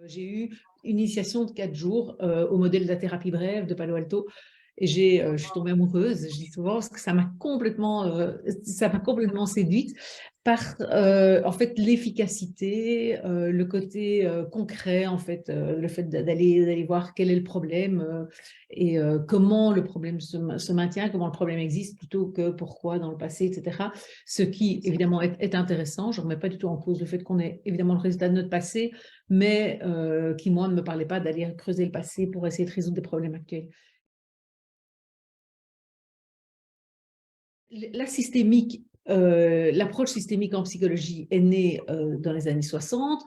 J'ai eu une initiation de 4 jours au modèle de la thérapie brève de Palo Alto et je suis tombée amoureuse, je dis souvent, parce que ça m'a complètement séduite par en fait l'efficacité, le côté concret, en fait, le fait d'aller voir quel est le problème et comment le problème se maintient, comment le problème existe plutôt que pourquoi dans le passé, etc. Ce qui évidemment est intéressant, je ne remets pas du tout en cause le fait qu'on ait évidemment le résultat de notre passé, mais qui, moi, ne me parlait pas d'aller creuser le passé pour essayer de résoudre des problèmes actuels. L'approche systémique en psychologie est née dans les années 60,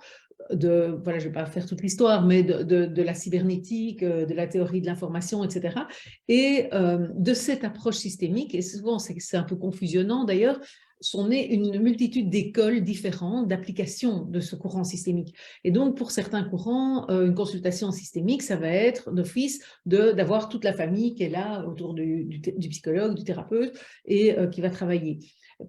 voilà, je ne vais pas faire toute l'histoire, mais de la cybernétique, de la théorie de l'information, etc. Et de cette approche systémique, et souvent c'est un peu confusionnant d'ailleurs, sont nées une multitude d'écoles différentes d'application de ce courant systémique. Et donc, pour certains courants, une consultation systémique, ça va être d'office d'avoir toute la famille qui est là autour du psychologue, du thérapeute, et qui va travailler.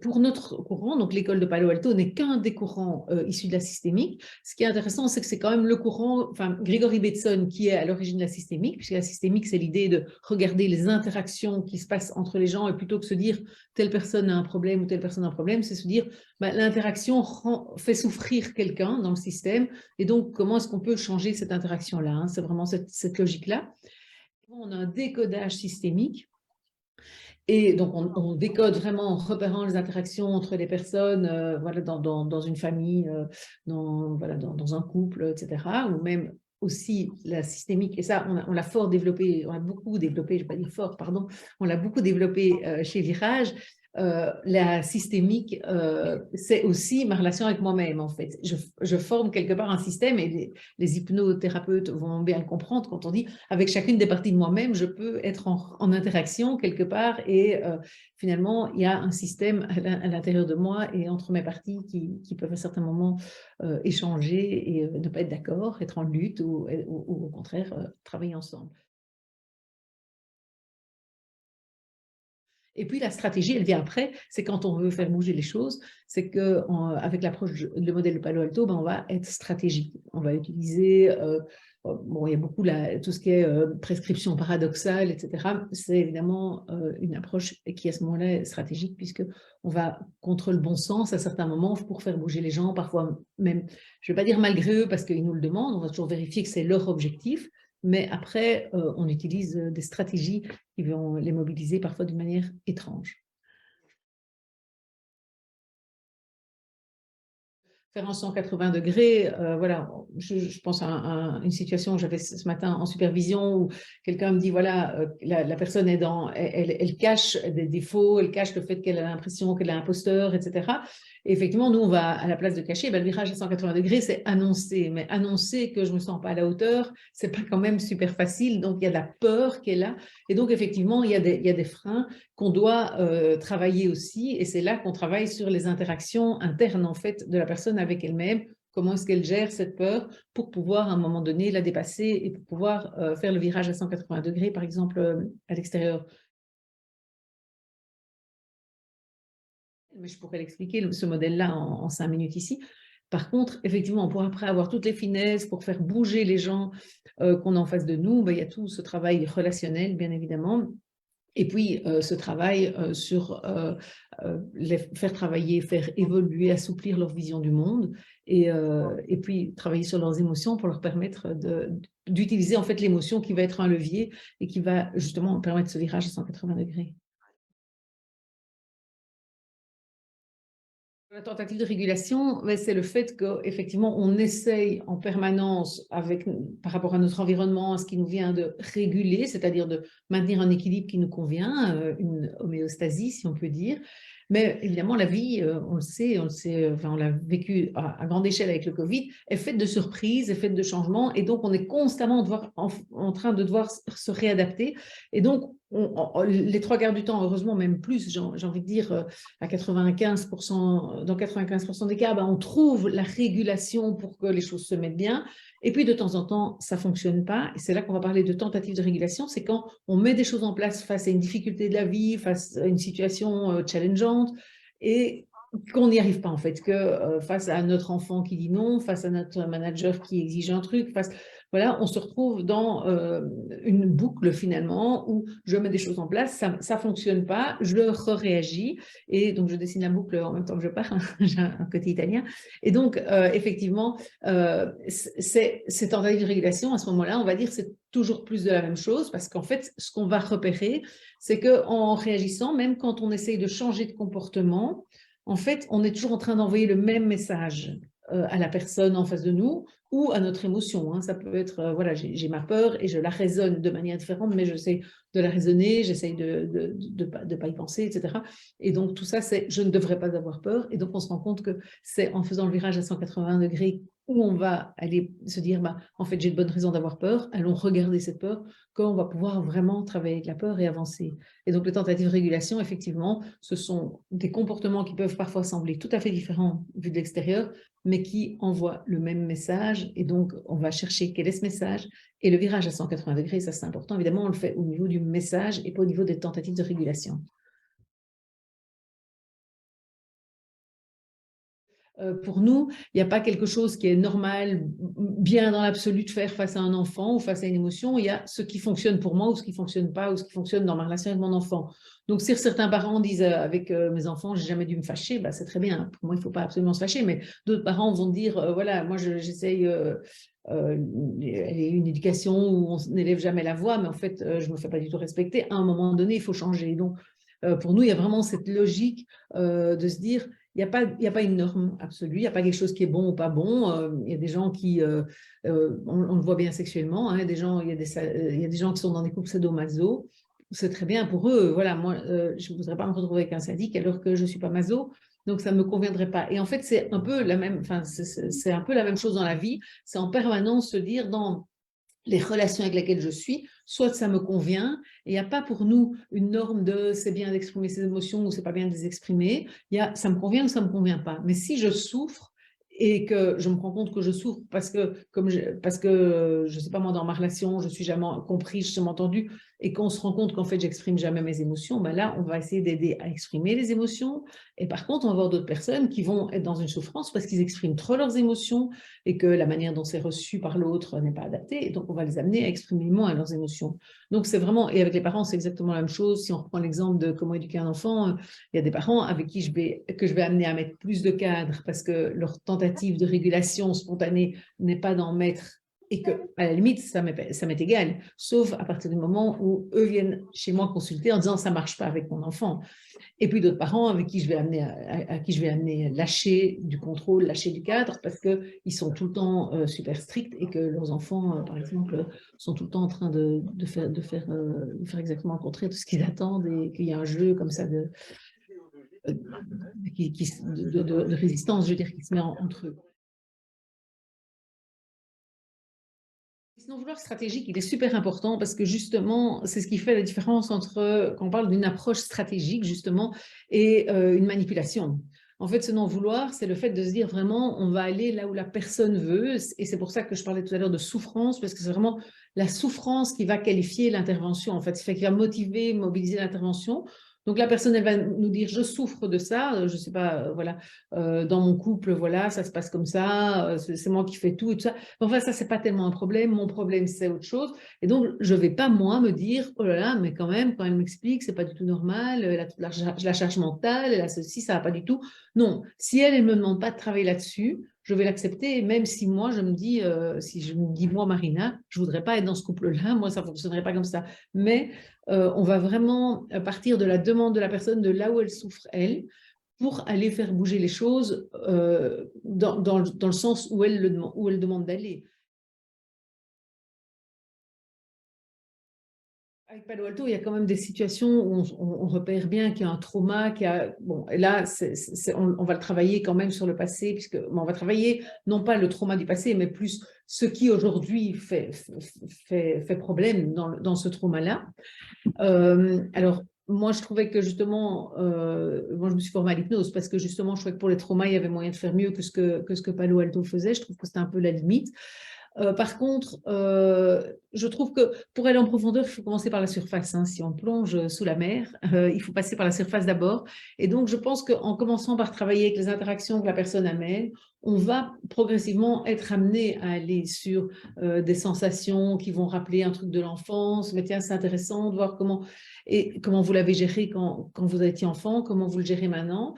Pour notre courant, donc l'école de Palo Alto n'est qu'un des courants issus de la systémique. Ce qui est intéressant, c'est que c'est quand même le courant, enfin, Gregory Bateson qui est à l'origine de la systémique, puisque la systémique, c'est l'idée de regarder les interactions qui se passent entre les gens, et plutôt que se dire telle personne a un problème ou telle personne a un problème, c'est se dire l'interaction fait souffrir quelqu'un dans le système, et donc comment est-ce qu'on peut changer cette interaction-là, hein. C'est vraiment cette logique-là. On a un décodage systémique. Et donc, on décode vraiment en repérant les interactions entre les personnes voilà, dans une famille, voilà, dans un couple, etc. Ou même aussi la systémique. Et ça, on l'a fort développé, on l'a beaucoup développé, je ne vais pas dire fort, pardon, on l'a beaucoup développé chez Virage. La systémique, c'est aussi ma relation avec moi-même, en fait. Je forme quelque part un système, et les hypnothérapeutes vont bien le comprendre quand on dit avec chacune des parties de moi-même, je peux être en interaction quelque part, et finalement, il y a un système à l'intérieur de moi et entre mes parties qui peuvent à certains moments échanger et ne pas être d'accord, être en lutte ou au contraire travailler ensemble. Et puis la stratégie, elle vient après, c'est quand on veut faire bouger les choses, c'est qu'avec l'approche, le modèle de Palo Alto, ben, on va être stratégique. On va utiliser, bon, il y a beaucoup tout ce qui est prescription paradoxale, etc. C'est évidemment une approche qui à ce moment-là est stratégique, puisqu'on va contre le bon sens à certains moments pour faire bouger les gens, parfois même, je ne vais pas dire malgré eux parce qu'ils nous le demandent, on va toujours vérifier que c'est leur objectif, mais après, on utilise des stratégies qui vont les mobiliser parfois d'une manière étrange. Faire un 180 degrés, voilà, je pense à une situation que j'avais ce matin en supervision où quelqu'un me dit, voilà, la personne est elle cache des défauts, elle cache le fait qu'elle a l'impression qu'elle est imposteur, etc. Et effectivement, nous, on va, à la place de cacher, le virage à 180 degrés, c'est annoncer. Mais annoncer que je ne me sens pas à la hauteur, c'est pas quand même super facile. Donc, il y a de la peur qui est là. Et donc, effectivement, il y a des freins qu'on doit travailler aussi. Et c'est là qu'on travaille sur les interactions internes, en fait, de la personne avec elle-même. Comment est-ce qu'elle gère cette peur pour pouvoir, à un moment donné, la dépasser et pour pouvoir faire le virage à 180 degrés, par exemple, à l'extérieur. Mais je pourrais l'expliquer, ce modèle-là, en 5 minutes ici. Par contre, effectivement, pour après avoir toutes les finesses, pour faire bouger les gens qu'on a en face de nous, ben, il y a tout ce travail relationnel, bien évidemment. Et puis, ce travail sur les faire travailler, faire évoluer, assouplir leur vision du monde, et puis travailler sur leurs émotions pour leur permettre d'utiliser en fait l'émotion qui va être un levier et qui va justement permettre ce virage à 180 degrés. La tentative de régulation, c'est le fait qu'effectivement, on essaye en permanence, par rapport à notre environnement, à ce qui nous vient de réguler, c'est-à-dire de maintenir un équilibre qui nous convient, une homéostasie, si on peut dire. Mais évidemment, la vie, on le sait, enfin, on l'a vécu à grande échelle avec le Covid, est faite de surprises, est faite de changements, et donc on est constamment en train de devoir se réadapter. Et donc, les trois quarts du temps, heureusement même plus, j'ai envie de dire, à 95%, dans 95% des cas, ben, on trouve la régulation pour que les choses se mettent bien. Et puis, de temps en temps, ça ne fonctionne pas. Et c'est là qu'on va parler de tentative de régulation. C'est quand on met des choses en place face à une difficulté de la vie, face à une situation challengeante. Et qu'on n'y arrive pas en fait, que face à notre enfant qui dit non, face à notre manager qui exige un truc, voilà, on se retrouve dans une boucle finalement où je mets des choses en place, ça fonctionne pas, je réagis et donc je dessine la boucle en même temps que je pars, j'ai un côté italien. Et donc effectivement, ces tentatives de régulation à ce moment-là, on va dire c'est toujours plus de la même chose parce qu'en fait, ce qu'on va repérer, c'est qu'en réagissant, même quand on essaye de changer de comportement, en fait, on est toujours en train d'envoyer le même message à la personne en face de nous ou à notre émotion. Hein. Ça peut être, voilà, j'ai ma peur et je la raisonne de manière différente, mais j'essaie de la raisonner, j'essaie de pas y penser, etc. Et donc, tout ça, c'est je ne devrais pas avoir peur. Et donc, on se rend compte que c'est en faisant le virage à 180 degrés où on va aller se dire, bah, en fait, j'ai de bonnes raisons d'avoir peur, allons regarder cette peur, qu'on va pouvoir vraiment travailler avec la peur et avancer. Et donc, les tentatives de régulation, effectivement, ce sont des comportements qui peuvent parfois sembler tout à fait différents vus de l'extérieur, mais qui envoient le même message. Et donc, on va chercher quel est ce message. Et le virage à 180 degrés, ça c'est important, évidemment, on le fait au niveau du message et pas au niveau des tentatives de régulation. Pour nous, il n'y a pas quelque chose qui est normal, bien dans l'absolu de faire face à un enfant ou face à une émotion. Il y a ce qui fonctionne pour moi ou ce qui ne fonctionne pas ou ce qui fonctionne dans ma relation avec mon enfant. Donc, si certains parents disent avec mes enfants, j'ai jamais dû me fâcher, bah, c'est très bien. Pour moi, il ne faut pas absolument se fâcher. Mais d'autres parents vont dire, voilà, moi, j'essaye une éducation où on n'élève jamais la voix, mais en fait, je ne me fais pas du tout respecter. À un moment donné, il faut changer. Donc, pour nous, il y a vraiment cette logique de se dire, il y a pas une norme absolue, il n'y a pas quelque chose qui est bon ou pas bon. Il y a des gens qui, on le voit bien sexuellement, hein, il y a des gens qui sont dans des couples sadomaso. C'est très bien pour eux. Voilà, moi, je ne voudrais pas me retrouver avec un sadique alors que je ne suis pas maso. Donc, ça ne me conviendrait pas. Et en fait, c'est un peu la même, enfin, c'est un peu la même chose dans la vie. C'est en permanence se dire dans les relations avec lesquelles je suis, soit ça me convient, et il n'y a pas pour nous une norme de c'est bien d'exprimer ses émotions ou c'est pas bien de les exprimer, il y a ça me convient ou ça me convient pas. Mais si je souffre et que je me rends compte que je souffre parce que je sais pas moi dans ma relation, je suis jamais compris, je suis jamais entendu et qu'on se rend compte qu'en fait j'exprime jamais mes émotions, ben là on va essayer d'aider à exprimer les émotions et par contre on va avoir d'autres personnes qui vont être dans une souffrance parce qu'ils expriment trop leurs émotions et que la manière dont c'est reçu par l'autre n'est pas adaptée. Et donc, on va les amener à exprimer moins leurs émotions. Donc, c'est vraiment, et avec les parents, c'est exactement la même chose. Si on reprend l'exemple de comment éduquer un enfant, il y a des parents avec qui que je vais amener à mettre plus de cadres parce que leur tentative de régulation spontanée n'est pas d'en mettre et que, à la limite, ça m'est égal, sauf à partir du moment où eux viennent chez moi consulter en disant ça marche pas avec mon enfant. Et puis d'autres parents avec qui je vais amener à qui je vais amener lâcher du contrôle, lâcher du cadre, parce qu'ils sont tout le temps super stricts et que leurs enfants, par exemple, sont tout le temps en train de faire exactement le contraire de ce qu'ils attendent et qu'il y a un jeu comme ça euh, de résistance, je veux dire, qui se met entre eux. Sinon, vouloir stratégique, il est super important parce que justement, c'est ce qui fait la différence entre, quand on parle d'une approche stratégique, justement, et une manipulation. En fait, ce non-vouloir, c'est le fait de se dire vraiment, on va aller là où la personne veut. Et c'est pour ça que je parlais tout à l'heure de souffrance, parce que c'est vraiment la souffrance qui va qualifier l'intervention. En fait, c'est qui va motiver, mobiliser l'intervention. Donc la personne, elle va nous dire, je souffre de ça, je sais pas, voilà, dans mon couple, voilà, ça se passe comme ça, c'est moi qui fais tout et tout ça. Enfin, ça, c'est pas tellement un problème. Mon problème, c'est autre chose. Et donc, je vais pas, moi, me dire, oh là là, mais quand même, quand elle m'explique, c'est pas du tout normal, elle a toute la charge mentale, elle a ceci, ça va pas du tout. Non, si elle me demande pas de travailler là-dessus, je vais l'accepter, même si moi, je me dis, si je me dis, moi, Marina, je voudrais pas être dans ce couple-là, moi, ça fonctionnerait pas comme ça. Mais on va vraiment partir de la demande de la personne, de là où elle souffre, elle, pour aller faire bouger les choses dans le sens où où elle demande d'aller. Avec Palo Alto, il y a quand même des situations où on repère bien qu'il y a un trauma, bon, et là, on va le travailler quand même sur le passé, puisque bon, on va travailler non pas le trauma du passé, mais plus ce qui aujourd'hui fait problème dans ce trauma-là. Alors, moi, je trouvais que justement, moi, je me suis formée à l'hypnose parce que justement, je trouvais que pour les traumas, il y avait moyen de faire mieux que ce que Palo Alto faisait. Je trouve que c'était un peu la limite. Par contre, je trouve que pour aller en profondeur, il faut commencer par la surface, hein. Si on plonge sous la mer, il faut passer par la surface d'abord. Et donc, je pense qu'en commençant par travailler avec les interactions que la personne amène, on va progressivement être amené à aller sur des sensations qui vont rappeler un truc de l'enfance. Mais tiens, c'est intéressant de voir comment vous l'avez géré quand vous étiez enfant, comment vous le gérez maintenant.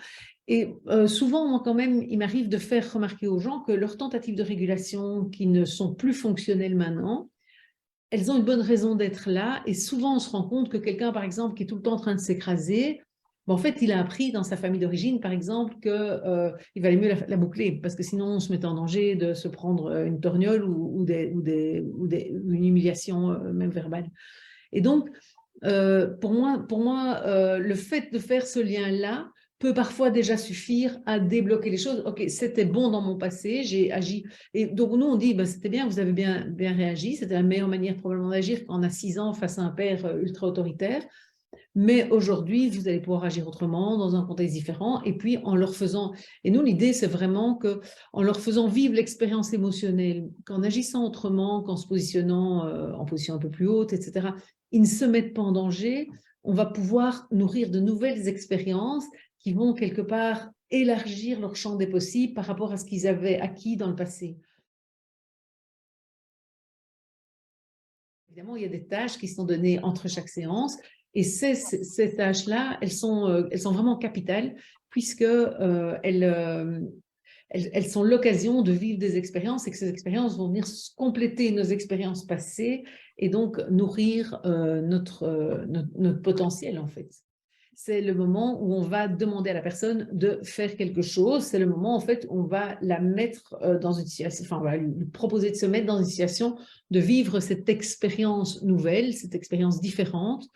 Et souvent, moi, quand même, il m'arrive de faire remarquer aux gens que leurs tentatives de régulation qui ne sont plus fonctionnelles maintenant, elles ont une bonne raison d'être là. Et souvent, on se rend compte que quelqu'un, par exemple, qui est tout le temps en train de s'écraser, en fait, il a appris dans sa famille d'origine, par exemple, qu'il valait mieux la boucler, parce que sinon, on se mettait en danger de se prendre une torgnole ou une humiliation, même verbale. Et donc, pour moi le fait de faire ce lien-là peut parfois déjà suffire à débloquer les choses. Ok, c'était bon dans mon passé, j'ai agi. Et donc, nous, on dit, ben, c'était bien, vous avez bien réagi, c'était la meilleure manière probablement d'agir quand on a 6 ans face à un père ultra autoritaire. Mais aujourd'hui, vous allez pouvoir agir autrement, dans un contexte différent, et puis en leur faisant... Et nous, l'idée, c'est vraiment qu'en leur faisant vivre l'expérience émotionnelle, qu'en agissant autrement, qu'en se positionnant en position un peu plus haute, etc., ils ne se mettent pas en danger, on va pouvoir nourrir de nouvelles expériences qui vont quelque part élargir leur champ des possibles par rapport à ce qu'ils avaient acquis dans le passé. Évidemment, il y a des tâches qui sont données entre chaque séance. Et ces tâches-là, elles sont vraiment capitales puisque elles sont l'occasion de vivre des expériences et que ces expériences vont venir compléter nos expériences passées et donc nourrir notre potentiel, en fait. C'est le moment où on va demander à la personne de faire quelque chose. C'est le moment, en fait, où on va la mettre dans une situation, enfin, on va lui proposer de se mettre dans une situation de vivre cette expérience nouvelle, cette expérience différente.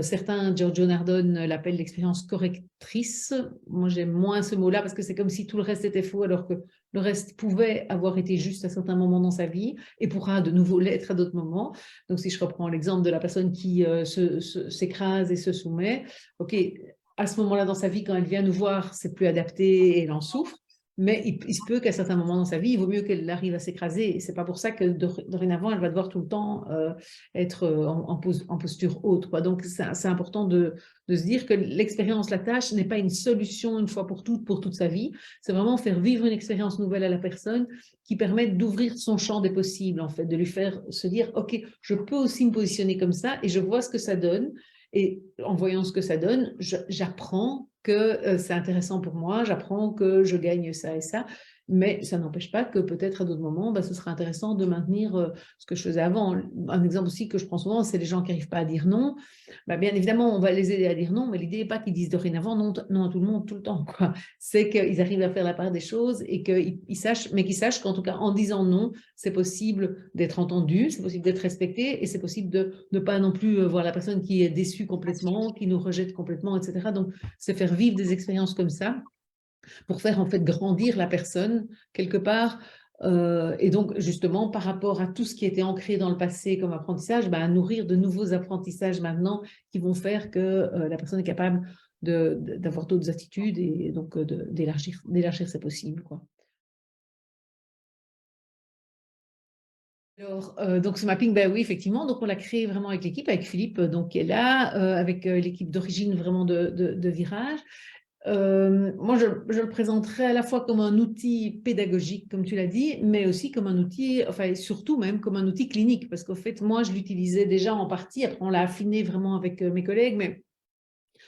Certains, Giorgio Nardone l'appelle l'expérience correctrice. Moi, j'aime moins ce mot-là parce que c'est comme si tout le reste était faux, alors que le reste pouvait avoir été juste à certains moments dans sa vie et pourra de nouveau l'être à d'autres moments. Donc, si je reprends l'exemple de la personne qui s'écrase et se soumet, OK, à ce moment-là dans sa vie, quand elle vient nous voir, c'est plus adapté et elle en souffre. Mais il se peut qu'à certains moments dans sa vie, il vaut mieux qu'elle arrive à s'écraser. Et ce n'est pas pour ça que dorénavant, elle va devoir tout le temps être en posture haute, quoi. Donc, c'est important de se dire que l'expérience, la tâche, n'est pas une solution une fois pour toute sa vie. C'est vraiment faire vivre une expérience nouvelle à la personne qui permet d'ouvrir son champ des possibles, en fait, de lui faire se dire, OK, je peux aussi me positionner comme ça et je vois ce que ça donne. Et en voyant ce que ça donne, j'apprends que c'est intéressant pour moi, j'apprends que je gagne ça et ça, mais ça n'empêche pas que peut-être à d'autres moments, ce sera intéressant de maintenir ce que je faisais avant. Un exemple aussi que je prends souvent, c'est les gens qui n'arrivent pas à dire non. Bien évidemment, on va les aider à dire non, mais l'idée n'est pas qu'ils disent dorénavant non à tout le monde tout le temps, quoi. C'est qu'ils arrivent à faire la part des choses et qu'ils sachent, mais qu'ils sachent qu'en tout cas, en disant non, c'est possible d'être entendu, c'est possible d'être respecté et c'est possible de ne pas non plus voir la personne qui est déçue complètement, qui nous rejette complètement, etc. Donc, c'est faire vivre des expériences comme ça pour faire en fait grandir la personne quelque part. Et donc, justement, par rapport à tout ce qui était ancré dans le passé comme apprentissage, à nourrir de nouveaux apprentissages maintenant qui vont faire que la personne est capable d'avoir d'autres attitudes et donc d'élargir ses possibles, quoi. Alors, donc ce mapping, oui, effectivement, donc on l'a créé vraiment avec l'équipe, avec Philippe, donc qui est là, avec l'équipe d'origine vraiment de Virage. Moi, je le présenterais à la fois comme un outil pédagogique, comme tu l'as dit, mais aussi comme un outil, enfin, et surtout même comme un outil clinique, parce qu'au fait, moi, je l'utilisais déjà en partie, après on l'a affiné vraiment avec mes collègues, mais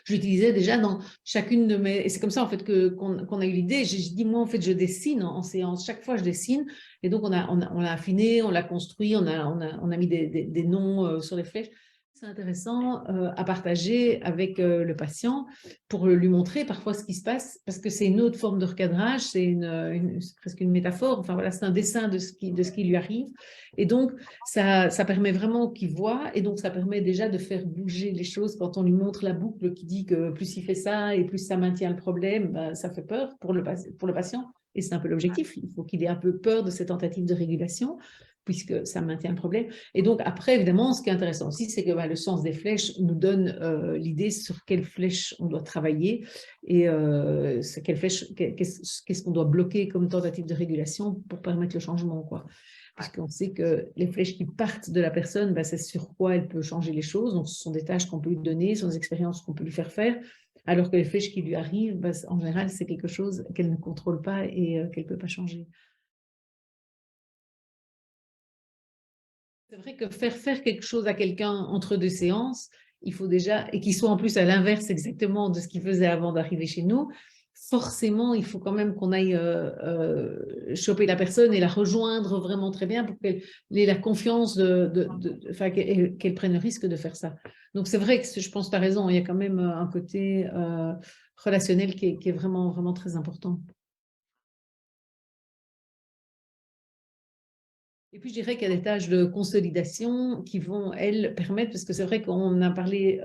je l'utilisais déjà dans chacune de mes... Et c'est comme ça, en fait, qu'on a eu l'idée. J'ai dit, moi, en fait, je dessine en séance. Chaque fois, je dessine. Et donc, on l'a affiné, on l'a construit, on a mis des noms sur les flèches. C'est intéressant à partager avec le patient pour lui montrer parfois ce qui se passe, parce que c'est une autre forme de recadrage, c'est presque une métaphore. Enfin, voilà, c'est un dessin de ce qui lui arrive. Et donc, ça permet vraiment qu'il voit, et donc ça permet déjà de faire bouger les choses quand on lui montre la boucle qui dit que plus il fait ça et plus ça maintient le problème, ça fait peur pour le patient. Et c'est un peu l'objectif, il faut qu'il ait un peu peur de ces tentatives de régulation, puisque ça maintient le problème. Et donc après, évidemment, ce qui est intéressant aussi, c'est que le sens des flèches nous donne l'idée sur quelles flèches on doit travailler et qu'est-ce qu'on doit bloquer comme tentative de régulation pour permettre le changement, quoi. puisqu'on sait que les flèches qui partent de la personne, c'est sur quoi elle peut changer les choses. Donc, ce sont des tâches qu'on peut lui donner, ce sont des expériences qu'on peut lui faire faire, alors que les flèches qui lui arrivent, en général, c'est quelque chose qu'elle ne contrôle pas et qu'elle ne peut pas changer. C'est vrai que faire quelque chose à quelqu'un entre deux séances, il faut déjà, et qu'il soit en plus à l'inverse exactement de ce qu'il faisait avant d'arriver chez nous, forcément, il faut quand même qu'on aille choper la personne et la rejoindre vraiment très bien pour qu'elle ait la confiance qu'elle prenne le risque de faire ça. Donc, c'est vrai que je pense que tu as raison, il y a quand même un côté relationnel qui est vraiment, vraiment très important. Et puis, je dirais qu'il y a des tâches de consolidation qui vont, elles, permettre, parce que c'est vrai qu'on a parlé,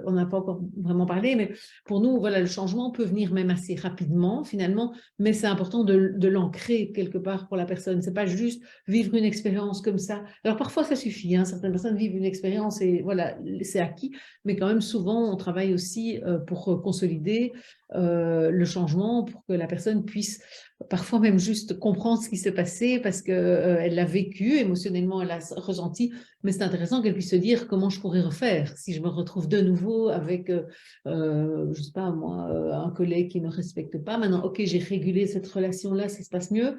on n'a pas encore vraiment parlé, mais pour nous, voilà, le changement peut venir même assez rapidement, finalement, mais c'est important de l'ancrer quelque part pour la personne. C'est pas juste vivre une expérience comme ça. Alors, parfois, ça suffit, hein. Certaines personnes vivent une expérience et voilà, c'est acquis, mais quand même, souvent, on travaille aussi pour consolider le changement, pour que la personne puisse parfois même juste comprendre ce qui s'est passé parce qu'elle l'a vécu, émotionnellement elle l'a ressenti, mais c'est intéressant qu'elle puisse se dire comment je pourrais refaire si je me retrouve de nouveau avec, je sais pas moi, un collègue qui ne me respecte pas. Maintenant, ok, j'ai régulé cette relation-là, ça se passe mieux,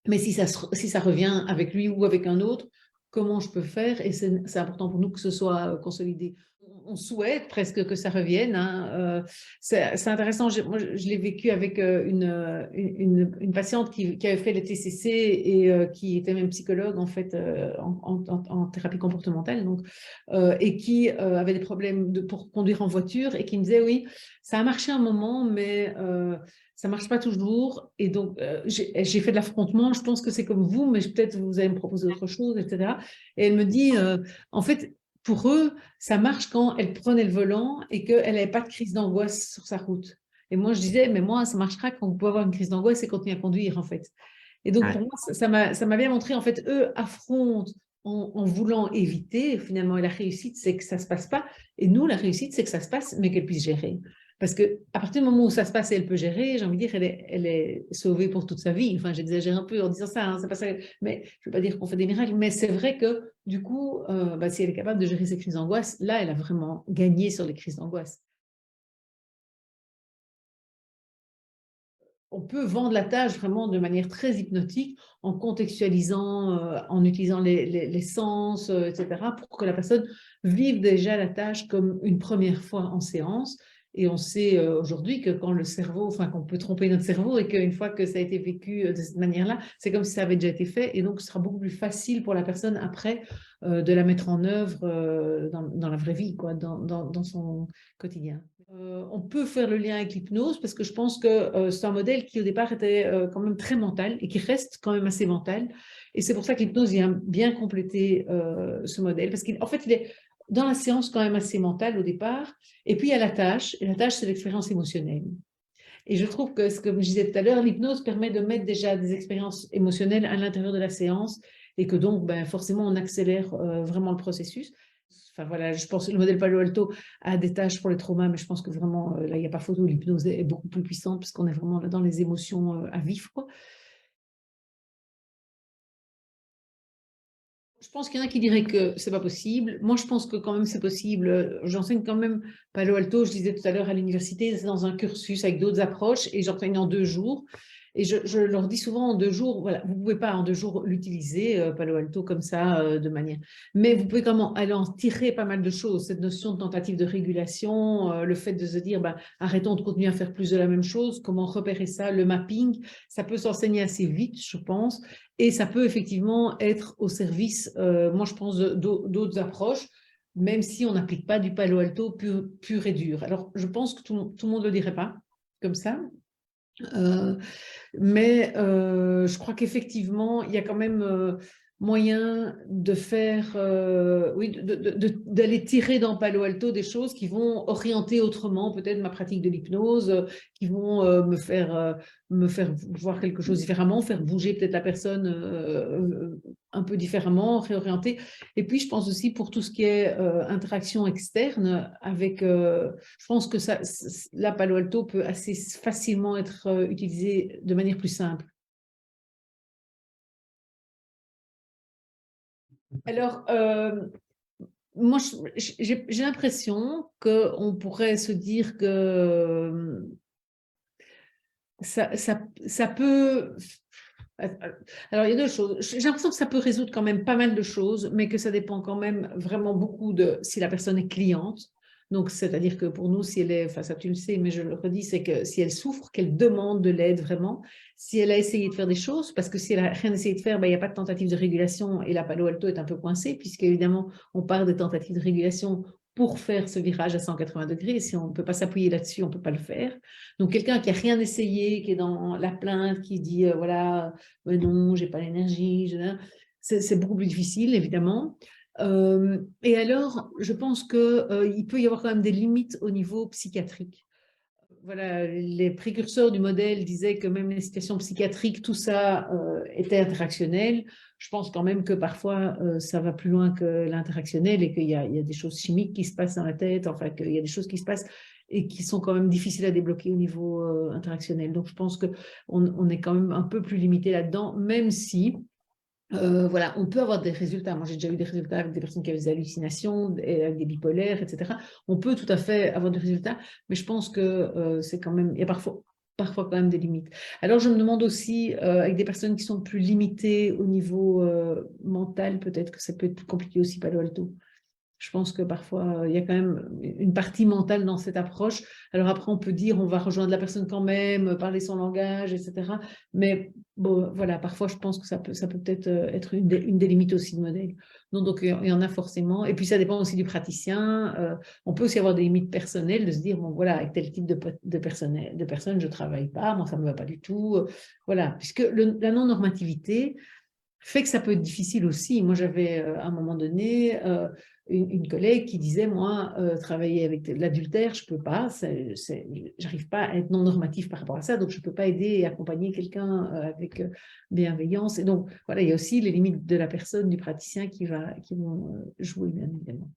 mais si ça revient avec lui ou avec un autre, comment je peux faire? Et c'est important pour nous que ce soit consolidé. On souhaite presque que ça revienne, hein. C'est intéressant. Moi, je l'ai vécu avec une patiente qui avait fait le TCC et qui était même psychologue en fait en thérapie comportementale, donc, et qui avait des problèmes pour conduire en voiture et qui me disait oui, ça a marché un moment, mais ça ne marche pas toujours. Et donc, j'ai fait de l'affrontement. Je pense que c'est comme vous, mais peut-être vous allez me proposer autre chose, etc. Et elle me dit, en fait, pour eux, ça marche quand elle prenait le volant et qu'elle n'avait pas de crise d'angoisse sur sa route. Et moi, je disais, mais moi, ça marchera quand vous pouvez avoir une crise d'angoisse et continuer à conduire, en fait. Et donc, pour moi, ça m'a bien montré, en fait, eux affrontent en voulant éviter. Finalement, la réussite, c'est que ça ne se passe pas. Et nous, la réussite, c'est que ça se passe, mais qu'elle puisse gérer. Parce qu'à partir du moment où ça se passe et elle peut gérer, j'ai envie de dire, elle est sauvée pour toute sa vie. Enfin, j'exagère un peu en disant ça, hein, c'est pas ça. Mais je ne veux pas dire qu'on fait des miracles, mais c'est vrai que du coup, si elle est capable de gérer ses crises d'angoisse, là, elle a vraiment gagné sur les crises d'angoisse. On peut vendre la tâche vraiment de manière très hypnotique en contextualisant, en utilisant les sens, etc., pour que la personne vive déjà la tâche comme une première fois en séance. Et on sait aujourd'hui que quand le cerveau, enfin qu'on peut tromper notre cerveau et qu'une fois que ça a été vécu de cette manière-là, c'est comme si ça avait déjà été fait. Et donc, ce sera beaucoup plus facile pour la personne après de la mettre en œuvre dans la vraie vie, quoi, dans son quotidien. On peut faire le lien avec l'hypnose parce que je pense que c'est un modèle qui au départ était quand même très mental et qui reste quand même assez mental. Et c'est pour ça que l'hypnose vient bien compléter ce modèle parce qu'en fait, il est dans la séance quand même assez mental au départ. Et puis il y a la tâche. Et la tâche, c'est l'expérience émotionnelle. Et je trouve que, comme je disais tout à l'heure, l'hypnose permet de mettre déjà des expériences émotionnelles à l'intérieur de la séance et que donc, forcément, on accélère vraiment le processus. Enfin voilà, je pense que le modèle Palo Alto a des tâches pour les traumas, mais je pense que vraiment, là, il n'y a pas photo, l'hypnose est beaucoup plus puissante parce qu'on est vraiment là dans les émotions à vif, quoi. Je pense qu'il y en a qui diraient que c'est pas possible. Moi, je pense que quand même c'est possible. J'enseigne quand même Palo Alto, je disais tout à l'heure à l'université, c'est dans un cursus avec d'autres approches et j'enseigne en 2 jours. Et je leur dis souvent en 2 jours, voilà, vous ne pouvez pas en 2 jours l'utiliser, Palo Alto, comme ça, de manière. Mais vous pouvez quand même aller en tirer pas mal de choses. Cette notion de tentative de régulation, le fait de se dire, arrêtons de continuer à faire plus de la même chose, comment repérer ça, le mapping, ça peut s'enseigner assez vite, je pense. Et ça peut effectivement être au service, moi je pense, d'autres approches, même si on n'applique pas du Palo Alto pur et dur. Alors, je pense que tout le monde ne le dirait pas comme ça. Euh, mais je crois qu'effectivement, il y a quand même moyen de faire, oui, d'aller tirer dans Palo Alto des choses qui vont orienter autrement peut-être ma pratique de l'hypnose, qui vont me faire voir quelque chose différemment, faire bouger peut-être la personne un peu différemment, réorienter. Et puis, je pense aussi pour tout ce qui est interaction externe avec, je pense que ça, là, Palo Alto peut assez facilement être utilisé de manière plus simple. Alors, moi, j'ai l'impression qu'on pourrait se dire que ça peut... Alors, il y a deux choses. J'ai l'impression que ça peut résoudre quand même pas mal de choses, mais que ça dépend quand même vraiment beaucoup de si la personne est cliente. Donc, c'est-à-dire que pour nous, si elle est, enfin ça tu le sais, mais je le redis, c'est que si elle souffre, qu'elle demande de l'aide vraiment, si elle a essayé de faire des choses, parce que si elle n'a rien essayé de faire, ben, il n'y a pas de tentative de régulation et la Palo Alto est un peu coincée, puisqu'évidemment, on part des tentatives de régulation pour faire ce virage à 180 degrés. Et si on ne peut pas s'appuyer là-dessus, on ne peut pas le faire. Donc, quelqu'un qui n'a rien essayé, qui est dans la plainte, qui dit, voilà, non, j'ai pas l'énergie, c'est beaucoup plus difficile, évidemment. Et alors, je pense qu'il peut y avoir quand même des limites au niveau psychiatrique. Voilà, les précurseurs du modèle disaient que même les situations psychiatriques, tout ça était interactionnel. Je pense quand même que parfois, ça va plus loin que l'interactionnel et qu'il y a des choses chimiques qui se passent dans la tête, enfin, qu'il y a des choses qui se passent et qui sont quand même difficiles à débloquer au niveau interactionnel. Donc, je pense qu'on est quand même un peu plus limité là-dedans, même si voilà, on peut avoir des résultats. Moi, j'ai déjà eu des résultats avec des personnes qui avaient des hallucinations, avec des bipolaires, etc. On peut tout à fait avoir des résultats, mais je pense que c'est quand même, il y a parfois quand même des limites. Alors, je me demande aussi, avec des personnes qui sont plus limitées au niveau mental, peut-être que ça peut être plus compliqué aussi, Palo Alto. Je pense que parfois, il y a quand même une partie mentale dans cette approche. Alors après, on peut dire, on va rejoindre la personne quand même, parler son langage, etc. Mais bon, voilà, parfois, je pense que ça peut peut-être être une des limites aussi de modèle. Donc, il y en a forcément. Et puis, ça dépend aussi du praticien. On peut aussi avoir des limites personnelles, de se dire, bon, voilà, avec tel type de personne, je ne travaille pas, moi, ça ne me va pas du tout. Voilà, puisque la non-normativité fait que ça peut être difficile aussi. Moi, j'avais à un moment donné une collègue qui disait, moi, travailler avec l'adultère, je ne peux pas, j'arrive pas à être non normatif par rapport à ça, donc je ne peux pas aider et accompagner quelqu'un avec bienveillance. Et donc, voilà, il y a aussi les limites de la personne, du praticien qui vont jouer, bien évidemment.